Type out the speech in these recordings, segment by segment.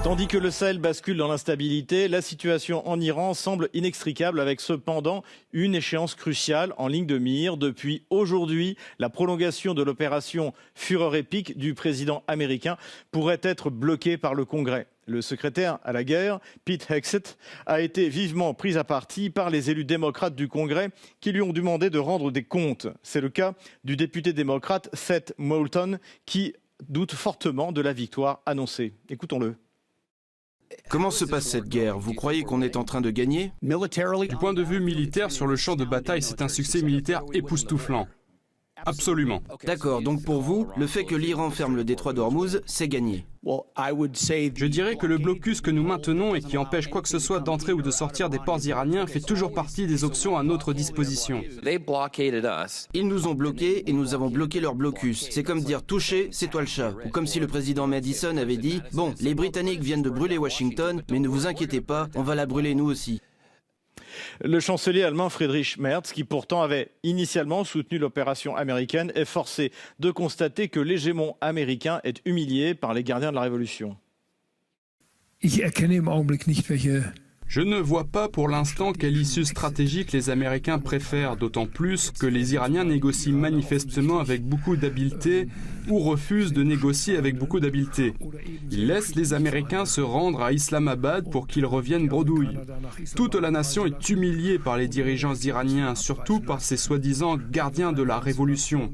Tandis que le Sahel bascule dans l'instabilité, la situation en Iran semble inextricable avec cependant une échéance cruciale en ligne de mire depuis aujourd'hui. La prolongation de l'opération Fureur épique du président américain pourrait être bloquée par le Congrès. Le secrétaire à la guerre, Pete Hegseth, a été vivement pris à partie par les élus démocrates du Congrès qui lui ont demandé de rendre des comptes. C'est le cas du député démocrate Seth Moulton qui doute fortement de la victoire annoncée. Écoutons-le. Comment se passe cette guerre? Vous croyez qu'on est en train de gagner? Du point de vue militaire, sur le champ de bataille, c'est un succès militaire époustouflant. Absolument. D'accord, donc pour vous, le fait que l'Iran ferme le détroit d'Ormuz, c'est gagné. Je dirais que le blocus que nous maintenons et qui empêche quoi que ce soit d'entrer ou de sortir des ports iraniens fait toujours partie des options à notre disposition. Ils nous ont bloqués et nous avons bloqué leur blocus. C'est comme dire touché, c'est toi le chat. Ou comme si le président Madison avait dit « Bon, les Britanniques viennent de brûler Washington, mais ne vous inquiétez pas, on va la brûler nous aussi ». Le chancelier allemand Friedrich Merz, qui pourtant avait initialement soutenu l'opération américaine, est forcé de constater que l'hégémon américain est humilié par les gardiens de la Révolution. Je ne vois pas pour l'instant quelle issue stratégique les Américains préfèrent, d'autant plus que les Iraniens négocient manifestement avec beaucoup d'habileté ou refusent de négocier avec beaucoup d'habileté. Ils laissent les Américains se rendre à Islamabad pour qu'ils reviennent bredouille. Toute la nation est humiliée par les dirigeants iraniens, surtout par ces soi-disant gardiens de la révolution.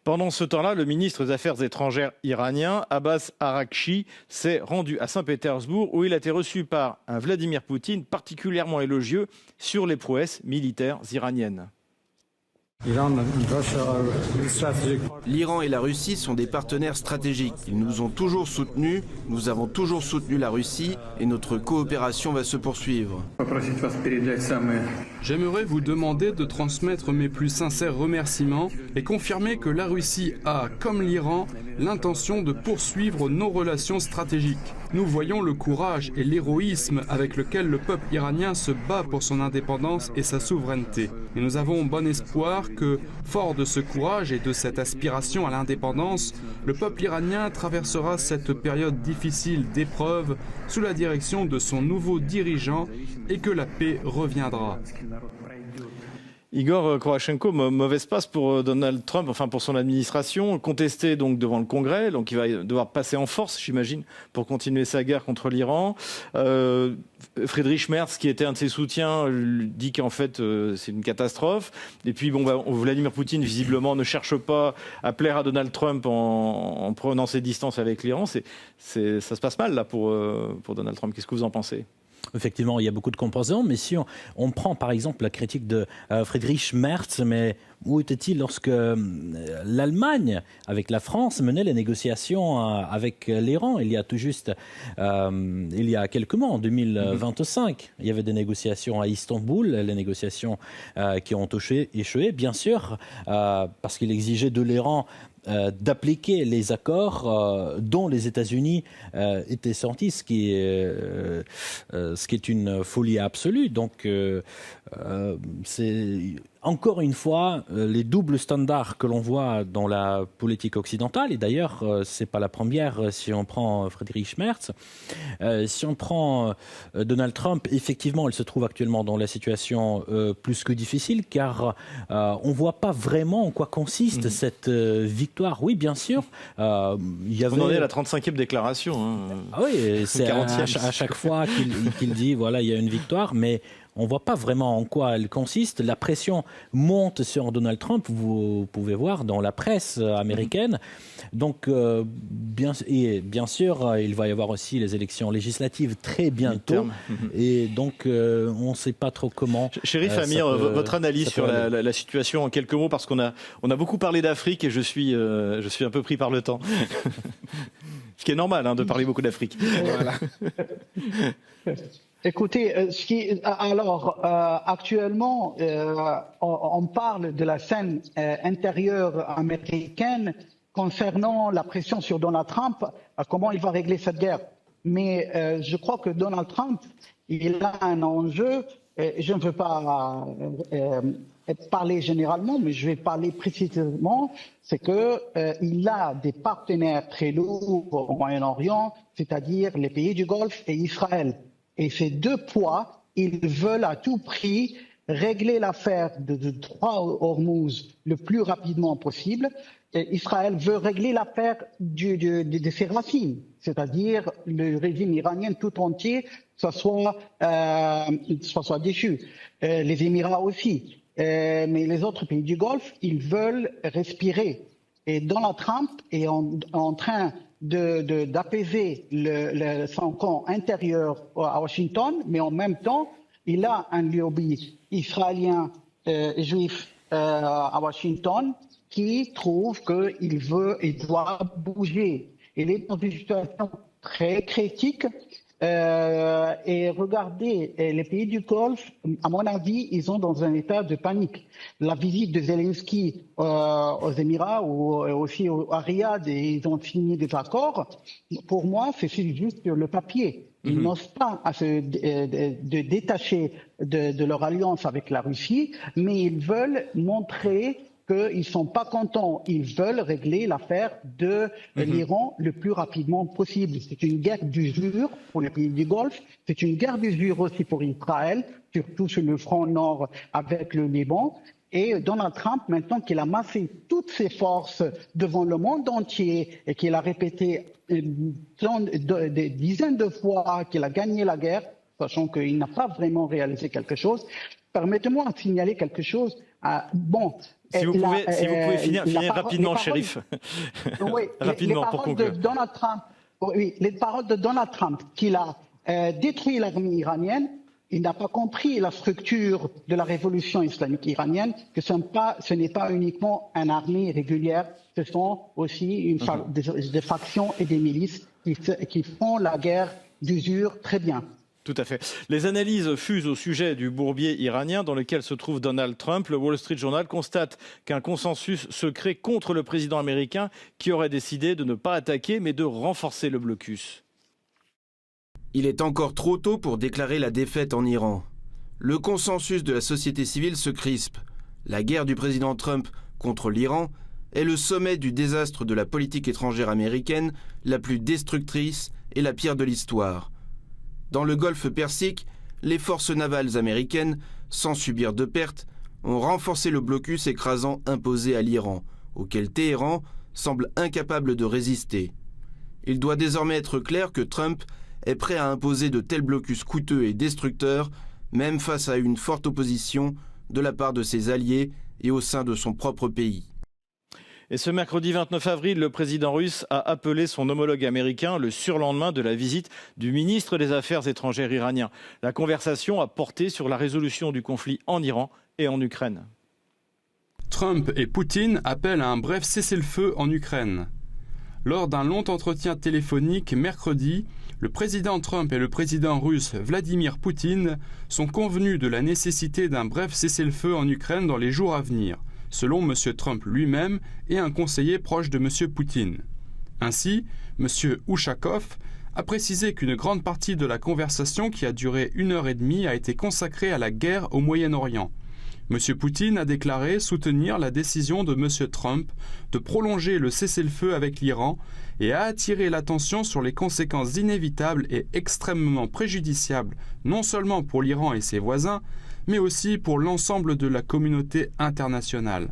Pendant ce temps-là, le ministre des Affaires étrangères iranien, Abbas Araghchi, s'est rendu à Saint-Pétersbourg où il a été reçu par un Vladimir Poutine particulièrement élogieux sur les prouesses militaires iraniennes. L'Iran et la Russie sont des partenaires stratégiques. Ils nous ont toujours soutenus, nous avons toujours soutenu la Russie et notre coopération va se poursuivre. J'aimerais vous demander de transmettre mes plus sincères remerciements et confirmer que la Russie a, comme l'Iran, l'intention de poursuivre nos relations stratégiques. Nous voyons le courage et l'héroïsme avec lequel le peuple iranien se bat pour son indépendance et sa souveraineté. Et nous avons bon espoir que, fort de ce courage et de cette aspiration à l'indépendance, le peuple iranien traversera cette période difficile d'épreuve sous la direction de son nouveau dirigeant et que la paix reviendra. Igor Korachenko, mauvaise passe pour Donald Trump, enfin pour son administration, contesté donc devant le Congrès, donc il va devoir passer en force, j'imagine, pour continuer sa guerre contre l'Iran. Friedrich Merz, qui était un de ses soutiens, dit qu'en fait c'est une catastrophe. Et puis Vladimir Poutine visiblement ne cherche pas à plaire à Donald Trump en prenant ses distances avec l'Iran. Ça se passe mal là pour Donald Trump. Qu'est-ce que vous en pensez ? Effectivement, il y a beaucoup de composants, mais si on prend par exemple la critique de Friedrich Merz, mais où était-il lorsque l'Allemagne, avec la France, menait les négociations avec l'Iran? Il y a tout juste, il y a quelques mois, en 2025, il y avait des négociations à Istanbul, les négociations qui ont échoué, bien sûr, parce qu'il exigeait de l'Iran d'appliquer les accords dont les États-Unis étaient sortis, ce qui est une folie absolue. Donc, c'est encore une fois les doubles standards que l'on voit dans la politique occidentale. Et d'ailleurs, c'est pas la première si on prend Friedrich Merz. Si on prend Donald Trump, effectivement, il se trouve actuellement dans la situation plus que difficile, car on voit pas vraiment en quoi consiste cette victoire. Oui, bien sûr. On en est à la 35e déclaration. Hein. Ah oui, c'est à chaque fois qu'il dit voilà, il y a une victoire, mais on ne voit pas vraiment en quoi elle consiste. La pression monte sur Donald Trump, vous pouvez voir dans la presse américaine. Donc, bien sûr, il va y avoir aussi les élections législatives très bientôt. Et donc, on ne sait pas trop comment. Chérif Amir, votre analyse sur la situation en quelques mots, parce qu'on a beaucoup parlé d'Afrique et je suis un peu pris par le temps. Ce qui est normal, de parler beaucoup d'Afrique. Voilà. Écoutez, actuellement, on parle de la scène intérieure américaine concernant la pression sur Donald Trump, comment il va régler cette guerre. Mais je crois que Donald Trump, il a un enjeu, je ne veux pas parler généralement, mais je vais parler précisément, c'est qu'il a des partenaires très lourds au Moyen-Orient, c'est-à-dire les pays du Golfe et Israël. Et ces deux poids, ils veulent à tout prix régler l'affaire de trois Hormuz le plus rapidement possible. Et Israël veut régler l'affaire de ses racines, c'est-à-dire le régime iranien tout entier soit déchu. Les Émirats aussi. Mais les autres pays du Golfe, ils veulent respirer. Et Donald Trump est en train d'apaiser son camp intérieur à Washington, mais en même temps, il a un lobby israélien juif à Washington qui trouve qu'il doit bouger. Il est dans une situation très critique. Et regardez, les pays du Golfe, à mon avis, ils sont dans un état de panique. La visite de Zelensky aux Émirats ou aussi à Riyad, et ils ont signé des accords. Pour moi, c'est juste sur le papier. Ils n'osent pas se détacher de leur alliance avec la Russie, mais ils veulent montrer qu'ils ne sont pas contents. Ils veulent régler l'affaire de l'Iran le plus rapidement possible. C'est une guerre d'usure pour les pays du Golfe. C'est une guerre d'usure aussi pour Israël, surtout sur le front nord avec le Liban. Et Donald Trump, maintenant qu'il a massé toutes ses forces devant le monde entier et qu'il a répété des dizaines de fois qu'il a gagné la guerre, sachant qu'il n'a pas vraiment réalisé quelque chose, permettez-moi de signaler quelque chose. Si vous pouvez finir rapidement, shérif. Oui, rapidement, pour conclure. Les paroles de Donald Trump, qu'il a détruit l'armée iranienne, il n'a pas compris la structure de la révolution islamique iranienne, que ce n'est pas uniquement une armée régulière, ce sont aussi des factions et des milices qui font la guerre d'usure très bien. Tout à fait. Les analyses fusent au sujet du bourbier iranien dans lequel se trouve Donald Trump. Le Wall Street Journal constate qu'un consensus se crée contre le président américain qui aurait décidé de ne pas attaquer mais de renforcer le blocus. Il est encore trop tôt pour déclarer la défaite en Iran. Le consensus de la société civile se crispe. La guerre du président Trump contre l'Iran est le sommet du désastre de la politique étrangère américaine, la plus destructrice et la pire de l'histoire. Dans le Golfe Persique, les forces navales américaines, sans subir de pertes, ont renforcé le blocus écrasant imposé à l'Iran, auquel Téhéran semble incapable de résister. Il doit désormais être clair que Trump est prêt à imposer de tels blocus coûteux et destructeurs, même face à une forte opposition de la part de ses alliés et au sein de son propre pays. Et ce mercredi 29 avril, le président russe a appelé son homologue américain le surlendemain de la visite du ministre des Affaires étrangères iranien. La conversation a porté sur la résolution du conflit en Iran et en Ukraine. Trump et Poutine appellent à un bref cessez-le-feu en Ukraine. Lors d'un long entretien téléphonique mercredi, le président Trump et le président russe Vladimir Poutine sont convenus de la nécessité d'un bref cessez-le-feu en Ukraine dans les jours à venir, selon M. Trump lui-même et un conseiller proche de M. Poutine. Ainsi, M. Ushakov a précisé qu'une grande partie de la conversation qui a duré 1h30 a été consacrée à la guerre au Moyen-Orient. M. Poutine a déclaré soutenir la décision de M. Trump de prolonger le cessez-le-feu avec l'Iran et a attiré l'attention sur les conséquences inévitables et extrêmement préjudiciables non seulement pour l'Iran et ses voisins, mais aussi pour l'ensemble de la communauté internationale,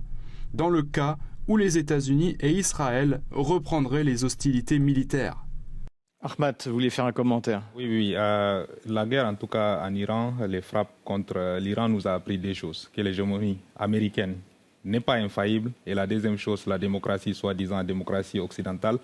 dans le cas où les États-Unis et Israël reprendraient les hostilités militaires. Ahmad, vous vouliez faire un commentaire? Oui. La guerre, en tout cas en Iran, les frappes contre l'Iran nous a appris des choses. Que l'hégémonie américaine n'est pas infaillible. Et la deuxième chose, la démocratie, soi-disant démocratie occidentale,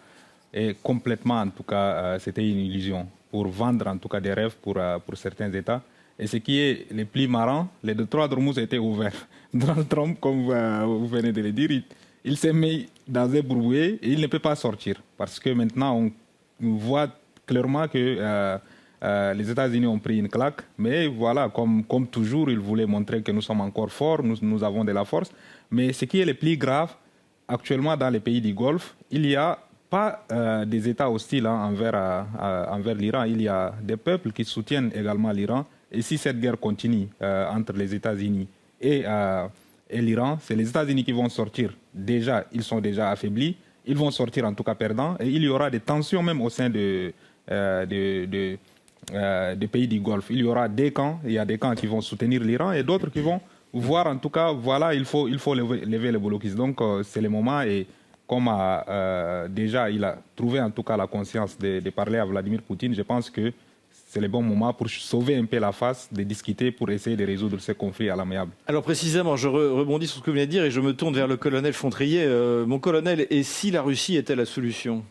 est complètement, en tout cas, c'était une illusion pour vendre en tout cas des rêves pour certains États. Et ce qui est le plus marrant, les détroits d'Ormuz étaient ouverts. Donald Trump, comme vous venez de le dire, il s'est mis dans un brouillé et il ne peut pas sortir. Parce que maintenant, on voit clairement que les États-Unis ont pris une claque. Mais voilà, comme toujours, ils voulaient montrer que nous sommes encore forts, nous avons de la force. Mais ce qui est le plus grave, actuellement dans les pays du Golfe, il n'y a pas des États hostiles envers l'Iran. Il y a des peuples qui soutiennent également l'Iran. Et si cette guerre continue entre les États-Unis et et l'Iran, c'est les États-Unis qui vont sortir. Déjà, ils sont déjà affaiblis. Ils vont sortir en tout cas perdants. Et il y aura des tensions même au sein des pays du Golfe. Il y aura des camps. Il y a des camps qui vont soutenir l'Iran et d'autres qui vont voir en tout cas, voilà, il faut lever les blocus. Donc c'est le moment et comme déjà il a trouvé en tout cas la conscience de parler à Vladimir Poutine, je pense que c'est le bon moment pour sauver un peu la face, de discuter pour essayer de résoudre ce conflit à l'amiable. Alors précisément, je rebondis sur ce que vous venez de dire et je me tourne vers le colonel Fontrier. Mon colonel, et si la Russie était la solution ?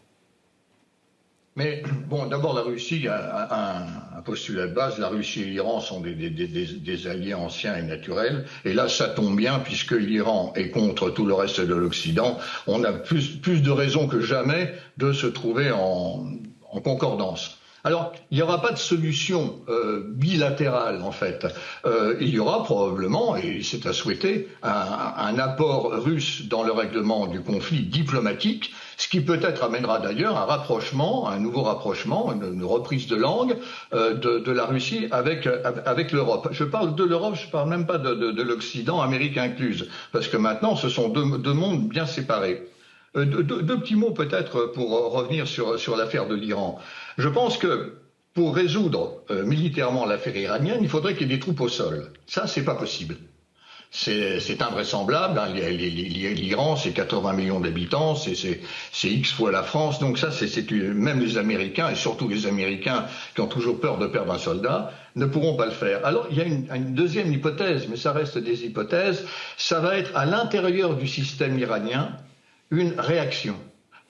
Mais bon, d'abord, la Russie a un postulat de base. La Russie et l'Iran sont des alliés anciens et naturels. Et là, ça tombe bien, puisque l'Iran est contre tout le reste de l'Occident. On a plus de raisons que jamais de se trouver en concordance. Alors, il n'y aura pas de solution bilatérale, en fait. Il y aura probablement, et c'est à souhaiter, un apport russe dans le règlement du conflit diplomatique, ce qui peut-être amènera d'ailleurs un rapprochement, un nouveau rapprochement, une reprise de langue de la Russie avec l'Europe. Je parle de l'Europe, je parle même pas de l'Occident, Amérique incluse, parce que maintenant, ce sont deux mondes bien séparés. Deux petits mots peut-être pour revenir sur l'affaire de l'Iran. Je pense que pour résoudre militairement l'affaire iranienne, il faudrait qu'il y ait des troupes au sol. Ça, c'est pas possible. C'est invraisemblable. Hein. L'Iran, c'est 80 millions d'habitants, c'est X fois la France. Donc ça, même les Américains, et surtout les Américains qui ont toujours peur de perdre un soldat, ne pourront pas le faire. Alors, il y a une deuxième hypothèse, mais ça reste des hypothèses. Ça va être à l'intérieur du système iranien une réaction.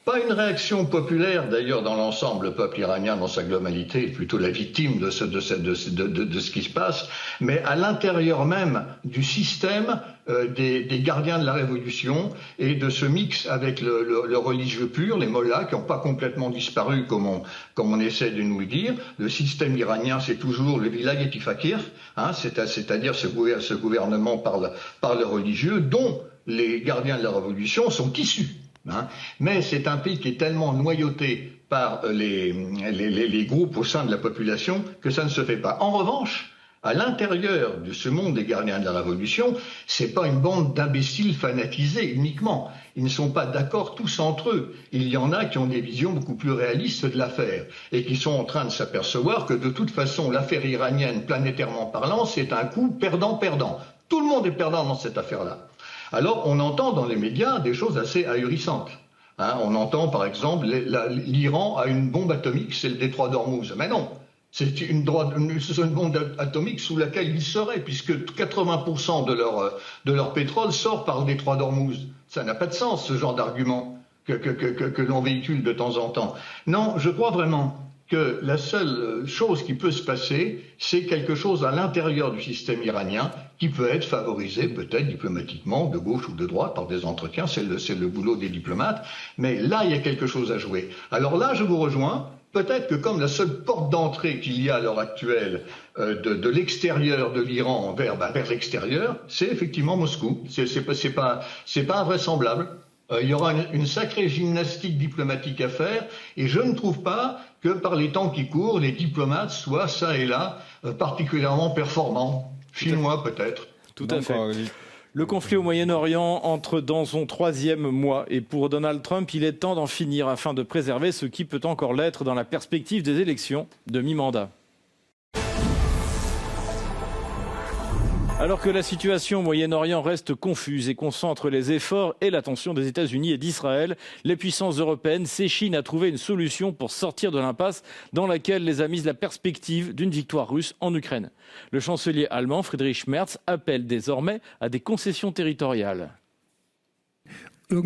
Pas une réaction populaire, d'ailleurs, dans l'ensemble, le peuple iranien, dans sa globalité, est plutôt la victime de ce qui se passe, mais à l'intérieur même du système des gardiens de la révolution et de ce mix avec le religieux pur, les mollahs, qui n'ont pas complètement disparu, comme on essaie de nous le dire. Le système iranien, c'est toujours le vilayet fakir, hein, c'est-à-dire ce gouvernement par le religieux, dont les gardiens de la révolution sont issus. Hein. Mais c'est un pays qui est tellement noyauté par les groupes au sein de la population que ça ne se fait pas. En revanche, à l'intérieur de ce monde des gardiens de la Révolution, c'est pas une bande d'imbéciles fanatisés uniquement. Ils ne sont pas d'accord tous entre eux. Il y en a qui ont des visions beaucoup plus réalistes de l'affaire et qui sont en train de s'apercevoir que de toute façon, l'affaire iranienne, planétairement parlant, c'est un coup perdant-perdant. Tout le monde est perdant dans cette affaire-là. Alors, on entend dans les médias des choses assez ahurissantes. Hein, on entend, par exemple, l'Iran a une bombe atomique, c'est le détroit d'Ormuz. Mais non, c'est une bombe atomique sous laquelle ils seraient, puisque 80% de leur pétrole sort par le détroit d'Ormuz. Ça n'a pas de sens, ce genre d'argument que l'on véhicule de temps en temps. Non, je crois vraiment que la seule chose qui peut se passer, c'est quelque chose à l'intérieur du système iranien qui peut être favorisé peut-être diplomatiquement, de gauche ou de droite, par des entretiens, c'est le boulot des diplomates, mais là, il y a quelque chose à jouer. Alors là, je vous rejoins, peut-être que comme la seule porte d'entrée qu'il y a à l'heure actuelle de l'extérieur de l'Iran vers l'extérieur, c'est effectivement Moscou. C'est pas invraisemblable. Il y aura une sacrée gymnastique diplomatique à faire et je ne trouve pas que par les temps qui courent, les diplomates soient ça et là particulièrement performants. Chinois peut-être. Tout à fait. Le conflit au Moyen-Orient entre dans son 3e mois et pour Donald Trump, il est temps d'en finir afin de préserver ce qui peut encore l'être dans la perspective des élections de mi-mandat. Alors que la situation au Moyen-Orient reste confuse et concentre les efforts et l'attention des États-Unis et d'Israël, les puissances européennes s'échinent à trouver une solution pour sortir de l'impasse dans laquelle les a mise la perspective d'une victoire russe en Ukraine. Le chancelier allemand Friedrich Merz appelle désormais à des concessions territoriales. On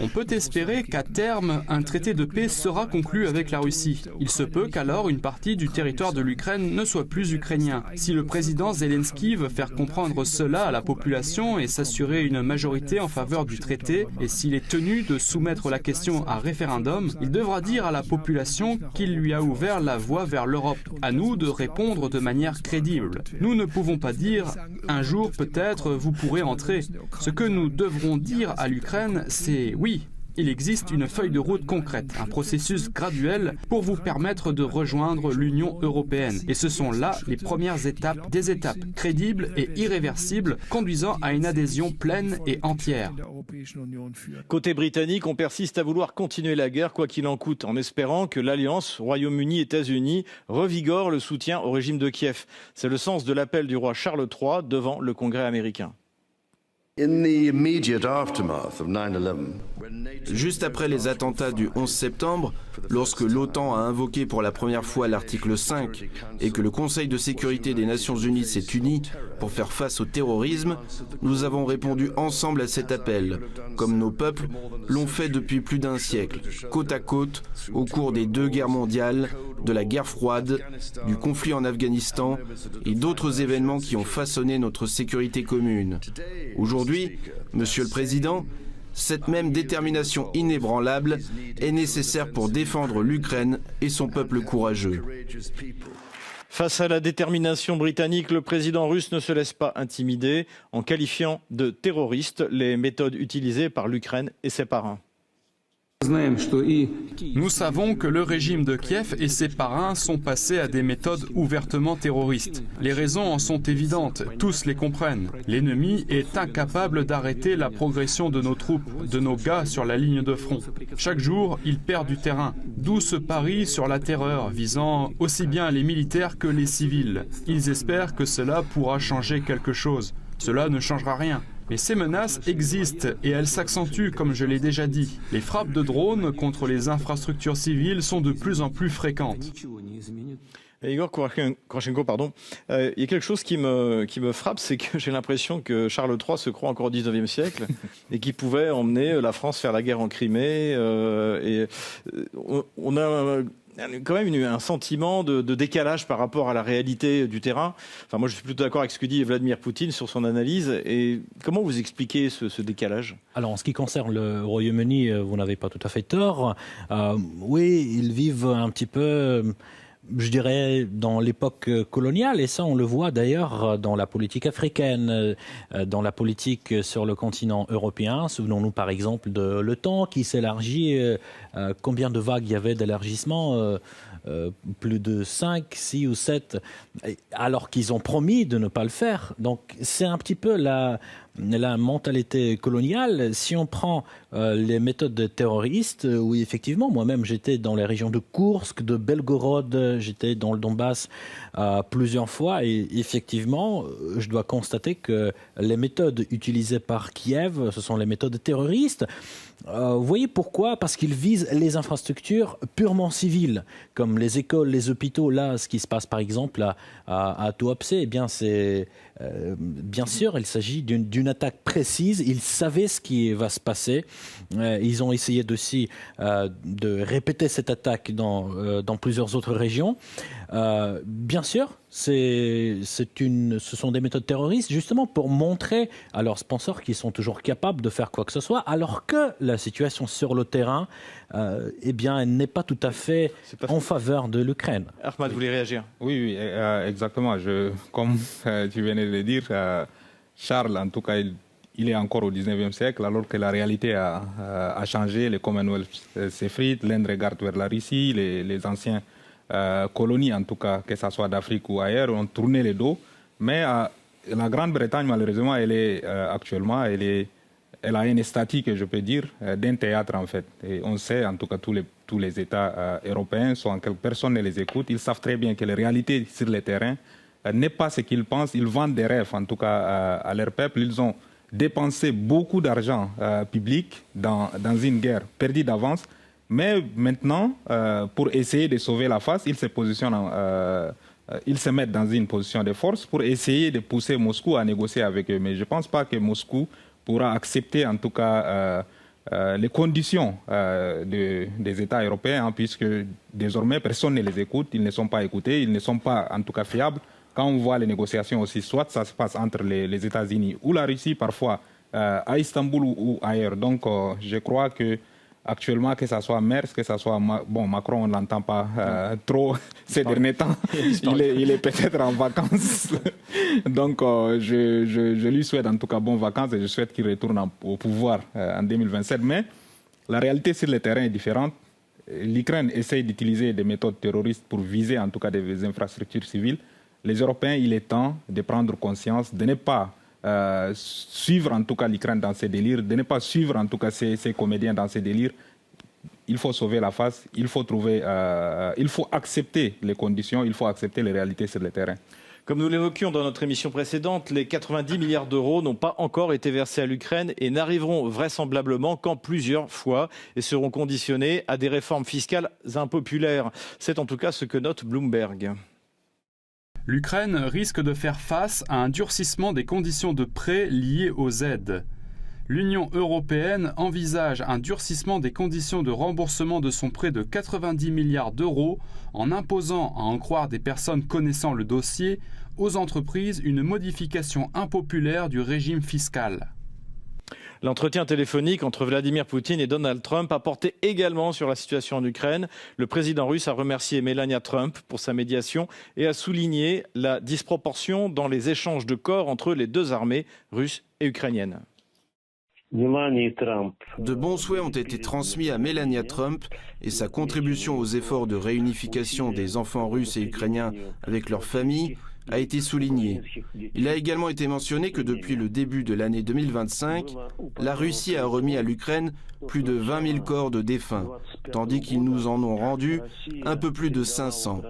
peut espérer qu'à terme, un traité de paix sera conclu avec la Russie. Il se peut qu'alors une partie du territoire de l'Ukraine ne soit plus ukrainien. Si le président Zelensky veut faire comprendre cela à la population et s'assurer une majorité en faveur du traité, et s'il est tenu de soumettre la question à référendum, il devra dire à la population qu'il lui a ouvert la voie vers l'Europe. À nous de répondre de manière crédible. Nous ne pouvons pas dire « un jour peut-être vous pourrez entrer ». Ce que nous devrons dire à l'Ukraine, c'est « oui, Il existe une feuille de route concrète, un processus graduel pour vous permettre de rejoindre l'Union européenne. Et ce sont là les premières étapes, des étapes crédibles et irréversibles conduisant à une adhésion pleine et entière. Côté britannique, on persiste à vouloir continuer la guerre quoi qu'il en coûte, en espérant que l'alliance Royaume-Uni-États-Unis revigore le soutien au régime de Kiev. C'est le sens de l'appel du roi Charles III devant le Congrès américain. Juste après les attentats du 11 septembre, lorsque l'OTAN a invoqué pour la première fois l'article 5 et que le Conseil de sécurité des Nations Unies s'est uni pour faire face au terrorisme, nous avons répondu ensemble à cet appel, comme nos peuples l'ont fait depuis plus d'un siècle, côte à côte, au cours des 2 guerres mondiales, de la guerre froide, du conflit en Afghanistan et d'autres événements qui ont façonné notre sécurité commune. Aujourd'hui, Monsieur le Président, cette même détermination inébranlable est nécessaire pour défendre l'Ukraine et son peuple courageux. Face à la détermination britannique, le président russe ne se laisse pas intimider en qualifiant de terroristes les méthodes utilisées par l'Ukraine et ses parrains. Nous savons que le régime de Kiev et ses parrains sont passés à des méthodes ouvertement terroristes. Les raisons en sont évidentes, tous les comprennent. L'ennemi est incapable d'arrêter la progression de nos troupes, de nos gars sur la ligne de front. Chaque jour, il perd du terrain, d'où ce pari sur la terreur visant aussi bien les militaires que les civils. Ils espèrent que cela pourra changer quelque chose. Cela ne changera rien. Mais ces menaces existent et elles s'accentuent, comme je l'ai déjà dit. Les frappes de drones contre les infrastructures civiles sont de plus en plus fréquentes. Igor Korchenko, il y a quelque chose qui me frappe, c'est que j'ai l'impression que Charles III se croit encore au 19e siècle et qu'il pouvait emmener la France faire la guerre en Crimée. On a quand même un sentiment de décalage par rapport à la réalité du terrain. Enfin, moi, je suis plutôt d'accord avec ce que dit Vladimir Poutine sur son analyse. Et comment vous expliquez ce décalage ? Alors, en ce qui concerne le Royaume-Uni, vous n'avez pas tout à fait tort. Oui, ils vivent un petit peu, je dirais, dans l'époque coloniale, et ça on le voit d'ailleurs dans la politique africaine, dans la politique sur le continent européen. Souvenons-nous par exemple de l'OTAN qui s'élargit. Combien de vagues il y avait d'élargissement ? Plus de 5, 6 ou 7, alors qu'ils ont promis de ne pas le faire. Donc c'est un petit peu la mentalité coloniale. Si on prend les méthodes terroristes, oui effectivement, moi-même j'étais dans les régions de Koursk, de Belgorod, j'étais dans le Donbass plusieurs fois et effectivement je dois constater que les méthodes utilisées par Kiev, ce sont les méthodes terroristes. Vous voyez pourquoi ? Parce qu'ils visent les infrastructures purement civiles, comme les écoles, les hôpitaux. Là, ce qui se passe par exemple à Tuapse, eh bien, c'est bien sûr, il s'agit d'une attaque précise. Ils savaient ce qui va se passer. Ils ont essayé aussi de répéter cette attaque dans plusieurs autres régions. Bien sûr, ce sont des méthodes terroristes justement pour montrer à leurs sponsors qu'ils sont toujours capables de faire quoi que ce soit, alors que la situation sur le terrain, eh bien, elle n'est pas tout à fait en faveur de l'Ukraine. Ahmad, vous voulez réagir ? Oui, exactement. Comme tu venais de le dire, Charles, en tout cas, il est encore au 19e siècle, alors que la réalité a changé. Les Commonwealth s'effritent, l'Inde regarde vers la Russie, les anciens colonies, en tout cas, que ce soit d'Afrique ou ailleurs, ont tourné les dos. Mais la Grande-Bretagne, malheureusement, actuellement, elle a une statique, je peux dire, d'un théâtre, en fait. Et on sait, en tout cas, tous les États européens, personne ne les écoute. Ils savent très bien que la réalité sur le terrain n'est pas ce qu'ils pensent. Ils vendent des rêves, en tout cas, à leur peuple. Ils ont dépensé beaucoup d'argent public dans une guerre perdue d'avance. Mais maintenant, pour essayer de sauver la face, ils se mettent dans une position de force pour essayer de pousser Moscou à négocier avec eux. Mais je ne pense pas que Moscou pourra accepter en tout cas les conditions des États européens, hein, puisque désormais personne ne les écoute, ils ne sont pas écoutés, ils ne sont pas en tout cas fiables. Quand on voit les négociations aussi, soit ça se passe entre les États-Unis ou la Russie, parfois à Istanbul ou ailleurs. Donc je crois que actuellement, que ce soit Merz, que ce soit Macron, on ne l'entend pas trop ces derniers temps. Il est peut-être en vacances. Donc, je lui souhaite en tout cas bonnes vacances et je souhaite qu'il retourne au pouvoir en 2027. Mais La réalité sur le terrain est différente. L'Ukraine essaye d'utiliser des méthodes terroristes pour viser en tout cas des infrastructures civiles. Les Européens, il est temps de prendre conscience, de ne pas suivre en tout cas l'Ukraine dans ses délires, de ne pas suivre en tout cas ces comédiens dans ces délires. Il faut sauver la face, il faut accepter les conditions, il faut accepter les réalités sur le terrain. Comme nous l'évoquions dans notre émission précédente, les 90 milliards d'euros n'ont pas encore été versés à l'Ukraine et n'arriveront vraisemblablement qu'en plusieurs fois et seront conditionnés à des réformes fiscales impopulaires. C'est en tout cas ce que note Bloomberg. L'Ukraine risque de faire face à un durcissement des conditions de prêt liées aux aides. L'Union européenne envisage un durcissement des conditions de remboursement de son prêt de 90 milliards d'euros en imposant, à en croire des personnes connaissant le dossier, aux entreprises une modification impopulaire du régime fiscal. L'entretien téléphonique entre Vladimir Poutine et Donald Trump a porté également sur la situation en Ukraine. Le président russe a remercié Melania Trump pour sa médiation et a souligné la disproportion dans les échanges de corps entre les deux armées, russes et ukrainiennes. De bons souhaits ont été transmis à Melania Trump et sa contribution aux efforts de réunification des enfants russes et ukrainiens avec leurs familles a été soulignée. Il a également été mentionné que depuis le début de l'année 2025, la Russie a remis à l'Ukraine plus de 20 000 corps de défunts, tandis qu'ils nous en ont rendu un peu plus de 500.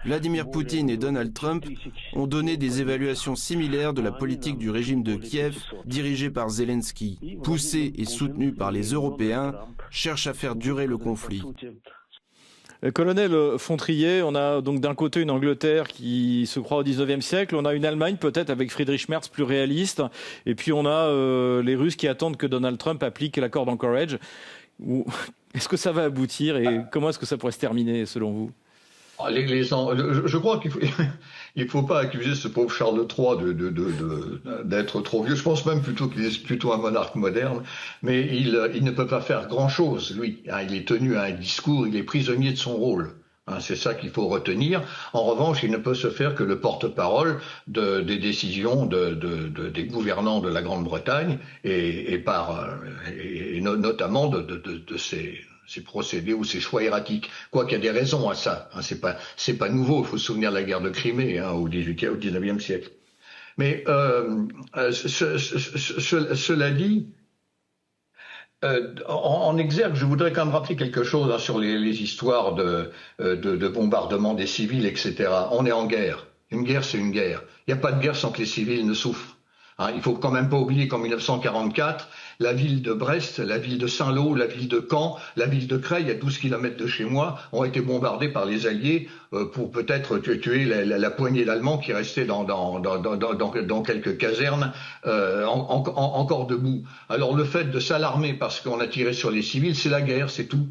Vladimir Poutine et Donald Trump ont donné des évaluations similaires de la politique du régime de Kiev dirigé par Zelensky, poussé et soutenu par les Européens, cherche à faire durer le conflit. Colonel Fontrier, on a donc d'un côté une Angleterre qui se croit au 19e siècle, on a une Allemagne peut-être avec Friedrich Merz plus réaliste, et puis on a les Russes qui attendent que Donald Trump applique l'accord d'Anchorage. Est-ce que ça va aboutir et comment est-ce que ça pourrait se terminer selon vous ? Je crois qu'il ne faut pas accuser ce pauvre Charles III d'être trop vieux. Je pense même plutôt qu'il est plutôt un monarque moderne, mais il ne peut pas faire grand-chose, lui. Il est tenu à un discours, il est prisonnier de son rôle. C'est ça qu'il faut retenir. En revanche, il ne peut se faire que le porte-parole des décisions des gouvernants de la Grande-Bretagne et notamment de ces procédés ou ces choix erratiques. Quoi qu'il y a des raisons à ça. C'est pas nouveau. Il faut se souvenir de la guerre de Crimée au 19e siècle. Mais cela dit, en exergue, je voudrais quand même rappeler quelque chose sur les histoires de bombardement des civils, etc. On est en guerre. Une guerre, c'est une guerre. Il n'y a pas de guerre sans que les civils ne souffrent. Il faut quand même pas oublier qu'en 1944, la ville de Brest, la ville de Saint-Lô, la ville de Caen, la ville de Creil, à 12 km de chez moi, ont été bombardées par les Alliés pour peut-être tuer la poignée d'Allemands qui restaient dans quelques casernes encore debout. Alors le fait de s'alarmer parce qu'on a tiré sur les civils, c'est la guerre, c'est tout.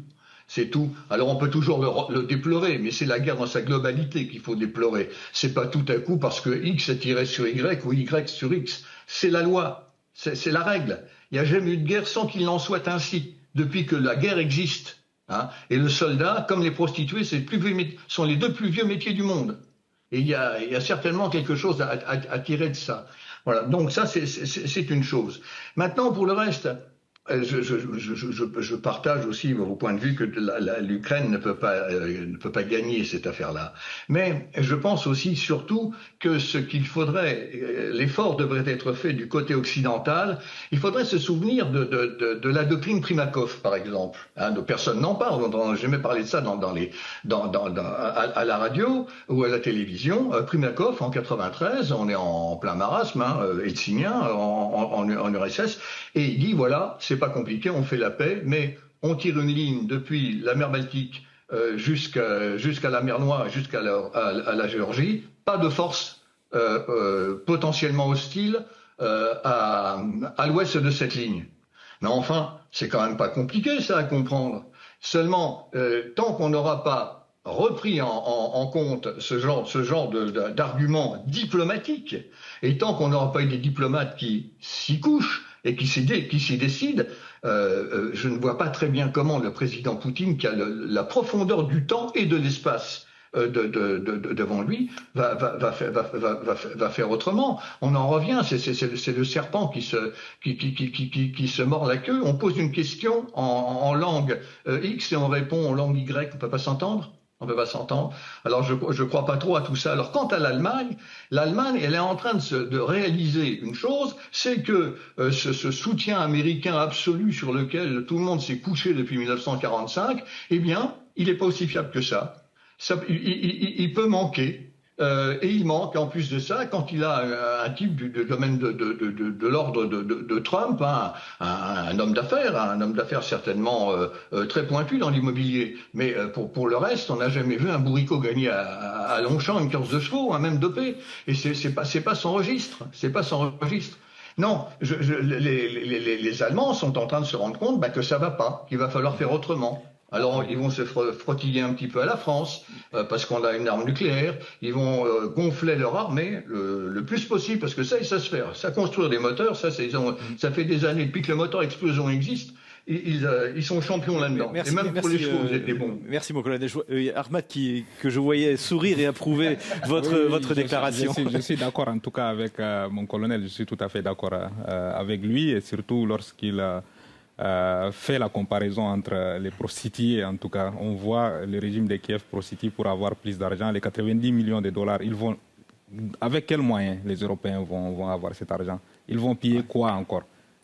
C'est tout. Alors on peut toujours le déplorer, mais c'est la guerre dans sa globalité qu'il faut déplorer. C'est pas tout à coup parce que X a tiré sur Y ou Y sur X. C'est la loi, c'est la règle. Il n'y a jamais eu de guerre sans qu'il en soit ainsi, depuis que la guerre existe. Et le soldat, comme les prostituées, sont les deux plus vieux métiers du monde. Et il y a certainement quelque chose à tirer de ça. Voilà. Donc ça, c'est une chose. Maintenant, pour le reste, je partage aussi vos points de vue que l'Ukraine ne peut pas gagner cette affaire-là. Mais je pense aussi surtout que l'effort devrait être fait du côté occidental. Il faudrait se souvenir de la doctrine Primakov, par exemple. Personne n'en parle. On n'a jamais parlé de ça à la radio ou à la télévision. Primakov, en 93, on est en plein marasme, eltsinien, en URSS, et il dit voilà, c'est pas compliqué, on fait la paix, mais on tire une ligne depuis la mer Baltique jusqu'à la mer Noire, jusqu'à la Géorgie, pas de force potentiellement hostile à l'ouest de cette ligne. Mais enfin, c'est quand même pas compliqué ça à comprendre. Seulement, tant qu'on n'aura pas repris en compte ce genre d'arguments diplomatiques, et tant qu'on n'aura pas eu des diplomates qui s'y couchent et qui s'y décident, je ne vois pas très bien comment le président Poutine, qui a la profondeur du temps et de l'espace devant lui va faire autrement. On en revient, c'est le serpent qui se mord la queue. On pose une question en langue X et on répond en langue Y. On peut pas s'entendre. On peut pas s'entendre. Alors je crois pas trop à tout ça. Alors quant à l'Allemagne, elle est en train de réaliser une chose, c'est que ce soutien américain absolu sur lequel tout le monde s'est couché depuis 1945, eh bien, il est pas aussi fiable que ça. Il peut manquer. Et il manque, en plus de ça, quand il a un type du domaine de l'ordre de Trump, hein, un homme d'affaires certainement très pointu dans l'immobilier. Mais pour le reste, on n'a jamais vu un bourricot gagner à Longchamp une course de chevaux, hein, même dopé. Et c'est pas son registre. C'est pas son registre. Non, les Allemands sont en train de se rendre compte que ça va pas, qu'il va falloir faire autrement. Alors, ils vont se frottiller un petit peu à la France, parce qu'on a une arme nucléaire. Ils vont gonfler leur armée le plus possible, parce que ça, ils savent se faire. Ça, construire des moteurs, ça fait des années, depuis que le moteur explosion existe, ils sont champions là-dedans. Et même pour les chevaux, ils étaient bons. Merci, mon collègue. Ahmad, que je voyais sourire et approuver votre déclaration. Je suis d'accord, en tout cas, avec mon colonel. Je suis tout à fait d'accord avec lui, et surtout lorsqu'il fait la comparaison entre les prostituées, en tout cas. On voit le régime de Kiev prostitue pour avoir plus d'argent. Les 90 millions de dollars, avec quels moyens les Européens vont avoir cet argent? Ils vont piller quoi encore?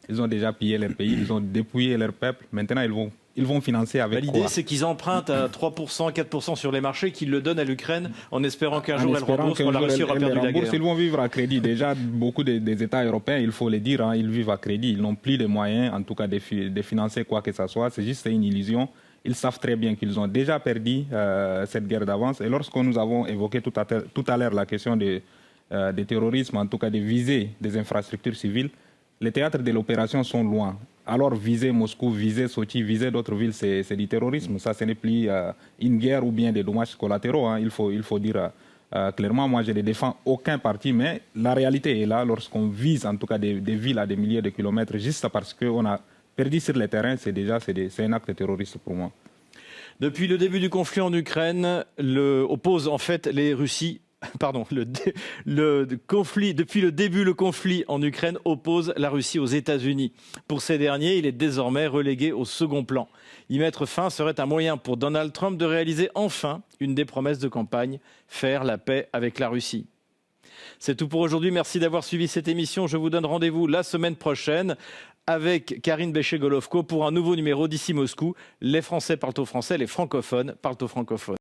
Ils ont déjà pillé leur pays, ils ont dépouillé leur peuple. Maintenant, ils vont financer avec quoi? L'idée, c'est qu'ils empruntent à 3%, 4% sur les marchés, qu'ils le donnent à l'Ukraine en espérant qu'un jour elle rembourse quand la Russie aura perdu la guerre. Ils vont vivre à crédit. Déjà, beaucoup des États européens, il faut le dire, hein, ils vivent à crédit. Ils n'ont plus les moyens, en tout cas, de financer quoi que ce soit. C'est juste une illusion. Ils savent très bien qu'ils ont déjà perdu cette guerre d'avance. Et lorsque nous avons évoqué tout à l'heure la question des terrorismes, en tout cas des visées des infrastructures civiles, les théâtres de l'opération sont loin. Alors viser Moscou, viser Sochi, viser d'autres villes, c'est du terrorisme. Ça, ce n'est plus une guerre ou bien des dommages collatéraux. Hein. Il faut dire clairement, moi je ne défends aucun parti, mais la réalité est là lorsqu'on vise en tout cas des villes à des milliers de kilomètres juste parce qu'on a perdu sur le terrain, c'est un acte terroriste pour moi. Depuis le début du conflit en Ukraine, oppose en fait les Russies. Pardon, depuis le début, le conflit en Ukraine oppose la Russie aux États-Unis. Pour ces derniers, il est désormais relégué au second plan. Y mettre fin serait un moyen pour Donald Trump de réaliser enfin une des promesses de campagne, faire la paix avec la Russie. C'est tout pour aujourd'hui. Merci d'avoir suivi cette émission. Je vous donne rendez-vous la semaine prochaine avec Karine Béché-Golovko pour un nouveau numéro d'Ici Moscou. Les Français parlent au français, les francophones parlent au francophone.